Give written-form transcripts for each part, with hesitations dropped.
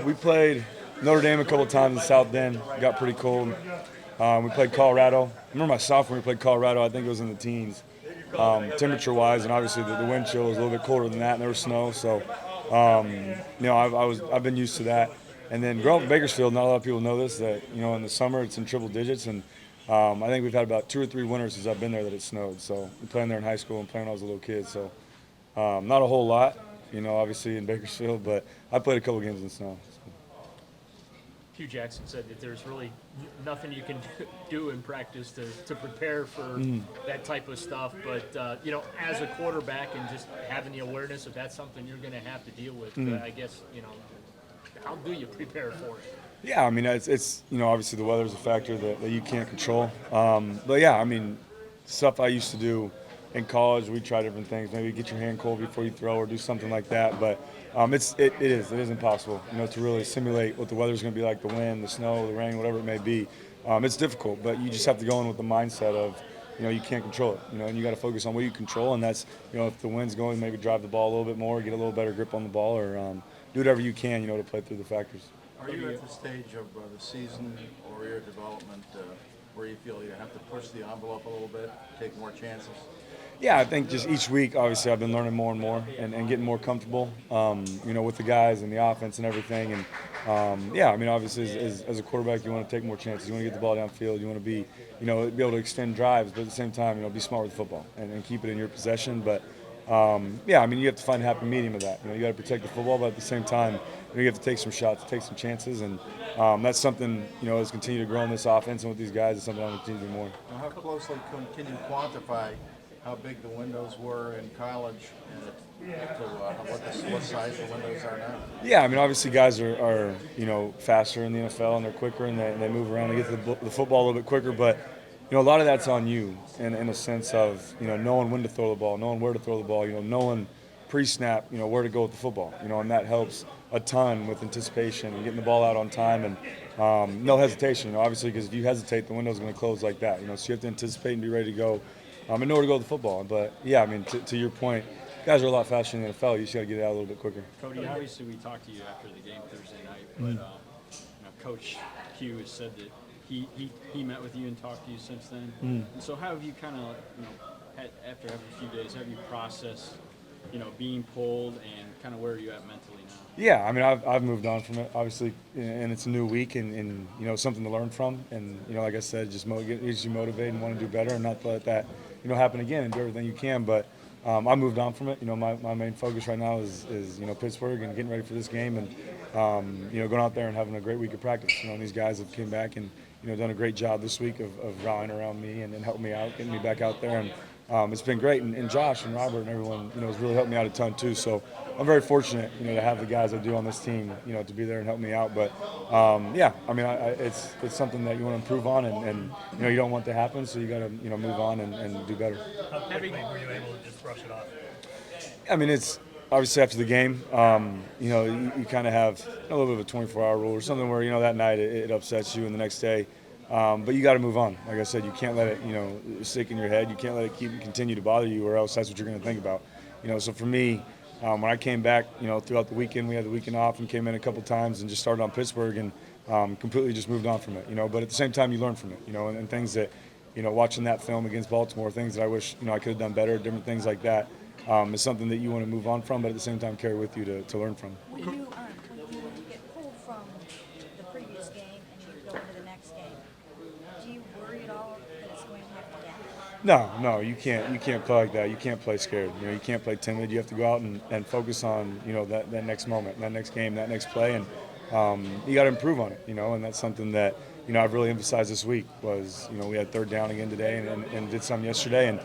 We played Notre Dame a couple times in South Bend. Got pretty cold. We played Colorado. I remember my sophomore we played Colorado. I think it was in the teens, temperature-wise, and obviously the wind chill was a little bit colder than that, and there was snow. So, I've been used to that. And then growing up in Bakersfield, not a lot of people know this that in the summer it's in triple digits, and I think we've had about 2 or 3 winters since I've been there that it snowed. So we playing there in high school and playing when I was a little kid. So not a whole lot, obviously in Bakersfield, but I played a couple games in snow. So. Hugh Jackson said that there's really nothing you can do in practice to prepare for that type of stuff. But, as a quarterback and just having the awareness that that's something you're going to have to deal with, I guess, how do you prepare for it? Yeah, I mean, it's obviously the weather's a factor that you can't control. But yeah, I mean, stuff I used to do in college, we try different things. Maybe get your hand cold before you throw or do something like that. But it is impossible, to really simulate what the weather's going to be like, the wind, the snow, the rain, whatever it may be. It's difficult, but you just have to go in with the mindset of, you can't control it, and you got to focus on what you control, and that's, if the wind's going, maybe drive the ball a little bit more, get a little better grip on the ball, or do whatever you can, to play through the factors. Are you at the stage of the season or your development where you feel you have to push the envelope a little bit, take more chances? Yeah, I think just each week, obviously, I've been learning more and more and getting more comfortable, with the guys and the offense and everything. And, yeah, I mean, obviously, as a quarterback, you want to take more chances. You want to get the ball downfield. You want to be able to extend drives, but at the same time, be smart with the football and keep it in your possession. But, yeah, I mean, you have to find a happy medium of that. You got to protect the football, but at the same time, you have to take some shots, take some chances. And that's something, as continue to grow in this offense and with these guys, is something I'm going to continue to do more. Now, how closely can you quantify how big the windows were in college to what size the windows are now? Yeah, I mean, obviously guys are faster in the NFL and they're quicker and they move around and get the football a little bit quicker. But, a lot of that's on you in a sense of, knowing when to throw the ball, knowing where to throw the ball, knowing pre-snap, where to go with the football, and that helps a ton with anticipation and getting the ball out on time and no hesitation, obviously, because if you hesitate, the window's going to close like that, so you have to anticipate and be ready to go and know where to go with the football. But, yeah, I mean, to your point, guys are a lot faster in the NFL. You just got to get it out a little bit quicker. Cody, obviously we talked to you after the game Thursday night, but Coach Q has said that he met with you and talked to you since then. And so how have you kind of, after having a few days, have you processed, being pulled and kind of where are you at mentally now? Yeah, I mean, I've moved on from it, obviously, and it's a new week and something to learn from. And, like I said, just gets you motivated and want to do better and not let that, happen again and do everything you can. But I moved on from it. My main focus right now is Pittsburgh and getting ready for this game and, going out there and having a great week of practice. These guys have came back and, done a great job this week of rallying around me and helping me out, getting me back out there. And it's been great. And Josh and Robert and everyone, has really helped me out a ton too. So I'm very fortunate, to have the guys I do on this team, to be there and help me out. But, yeah, I mean, it's something that you want to improve on and you don't want to happen. So you got to, move on and do better. How quickly were you able to just brush it off? I mean, it's obviously after the game, you kind of have a little bit of a 24-hour rule or something where, that night it upsets you and the next day. But you got to move on. Like I said, you can't let it, stick in your head. You can't let it continue to bother you or else that's what you're going to think about. So for me, when I came back, throughout the weekend, we had the weekend off and came in a couple times and just started on Pittsburgh and completely just moved on from it, But at the same time, you learn from it, and things that, watching that film against Baltimore, things that I wish, I could have done better, different things like that. Is something that you want to move on from, but at the same time carry with you to learn from. When you get pulled from the previous game and you go into the next game, do you worry at all that it's going to happen again? No, you can't. You can't play like that. You can't play scared. You can't play timid. You have to go out and focus on that next moment, that next game, that next play, and you got to improve on it. And that's something that I've really emphasized this week. Was we had third down again today and did some yesterday and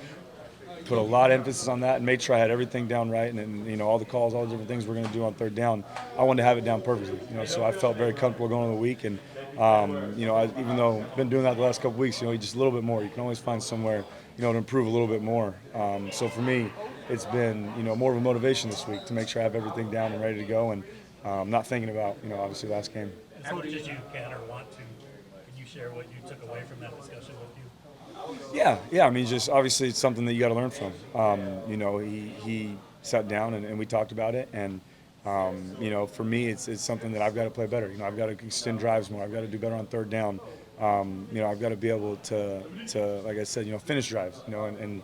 put a lot of emphasis on that and made sure I had everything down right and all the calls, all the different things we're going to do on third down. I wanted to have it down perfectly. So I felt very comfortable going into the week and even though I've been doing that the last couple of weeks, just a little bit more. You can always find somewhere to improve a little bit more. So for me, it's been more of a motivation this week to make sure I have everything down and ready to go and not thinking about obviously last game. As much as you can or want to, can you share what you took away from that discussion with you? Yeah. I mean, just obviously it's something that you got to learn from. He sat down and we talked about it, and You know, for me, it's something that I've got to play better. You know, I've got to extend drives more. I've got to do better on third down. You know, I've got to be able to, like I said, you know, finish drives, you know, and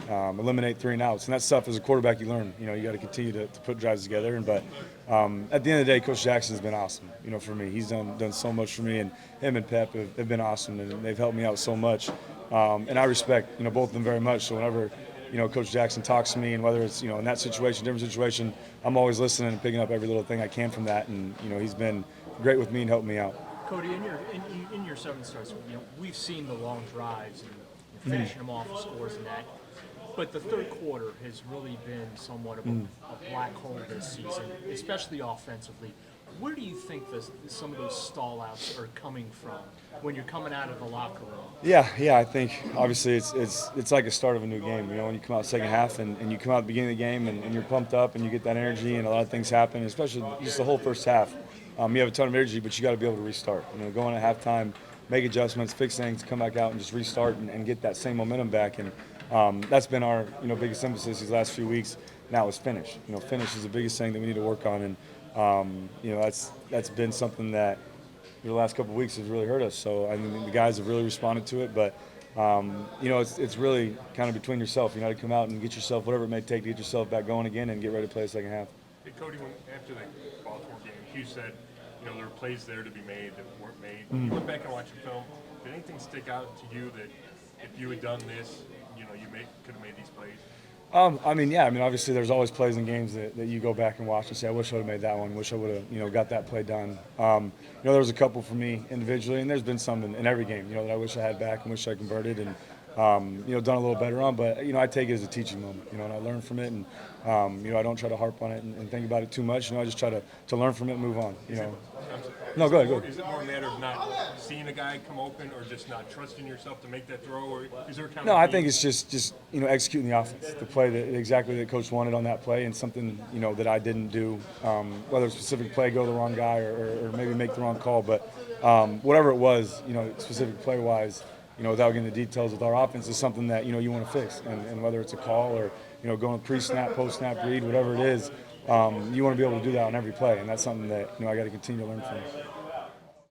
eliminate 3 and outs. And that stuff as a quarterback you learn. You know, you got to continue to put drives together. But at the end of the day, Coach Jackson's been awesome. You know, for me, he's done so much for me, and him and Pep have been awesome, and they've helped me out so much. And I respect, you know, both of them very much. So whenever, you know, Coach Jackson talks to me, and whether it's, you know, in that situation, different situation, I'm always listening and picking up every little thing I can from that. And you know, he's been great with me and helped me out. Cody, in your 7 starts, you know, we've seen the long drives and finishing them off with scores and that. But the third quarter has really been somewhat of a black hole this season, especially offensively. Where do you think some of those stallouts are coming from when you're coming out of the locker room? Yeah, I think obviously it's like a start of a new game. You know, when you come out second half and you come out at the beginning of the game and you're pumped up and you get that energy and a lot of things happen, especially just the whole first half. You have a ton of energy, but you got to be able to restart. You know, go in at halftime, make adjustments, fix things, come back out and just restart and get that same momentum back. And that's been our, you know, biggest emphasis these last few weeks. Now is finish. You know, finish is the biggest thing that we need to work on, and you know, that's been something that the last couple of weeks has really hurt us. So I mean, the guys have really responded to it, but you know, it's really kind of between yourself. You know, to come out and get yourself whatever it may take to get yourself back going again and get ready to play the second half. Hey, Cody, after the Baltimore game, Hugh said, you know, there were plays there to be made that weren't made. When you went back and watched the film, did anything stick out to you that if you had done this, you know, you could have made these plays? I mean, yeah. I mean, obviously, there's always plays in games that you go back and watch and say, I wish I would have made that one. Wish I would have, you know, got that play done. You know, there was a couple for me individually, and there's been some in every game, you know, that I wish I had back and wish I converted and, you know, done a little better on. But, you know, I take it as a teaching moment, you know, and I learn from it. And, you know, I don't try to harp on it and think about it too much. You know, I just try to learn from it and move on, you know. No, go ahead. Is it more a matter of not seeing a guy come open or just not trusting yourself to make that throw? Or is there a kind No, of I think it's just you know, executing the offense, the play that exactly that coach wanted on that play, and something, you know, that I didn't do. Whether it's a specific play, go the wrong guy, or maybe make the wrong call, but whatever it was, you know, specific play wise, you know, without getting the details with our offense, is something that, you know, you want to fix, and whether it's a call or, you know, going pre-snap, post-snap read, whatever it is, you want to be able to do that on every play, and that's something that, you know, I got to continue to learn from.